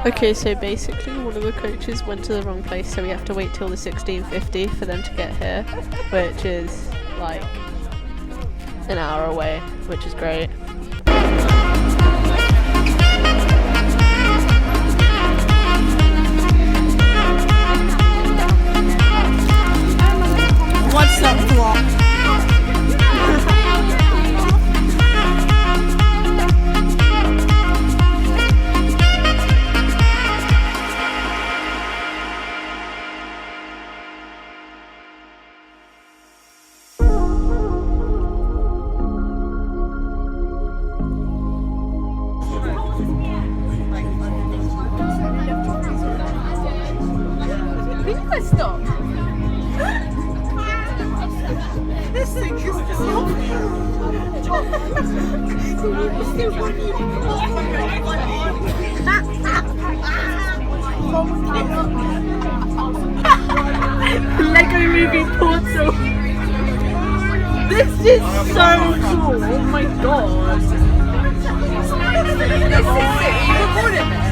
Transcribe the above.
Okay, so basically one of the coaches went to the wrong place, so we have to wait till the 16:50 for them to get here, which is like an hour away, which is great. What's up, vlog? Stop. This thing is so Lego movie portal. This is so cool. Oh my god. This is it. You recorded it.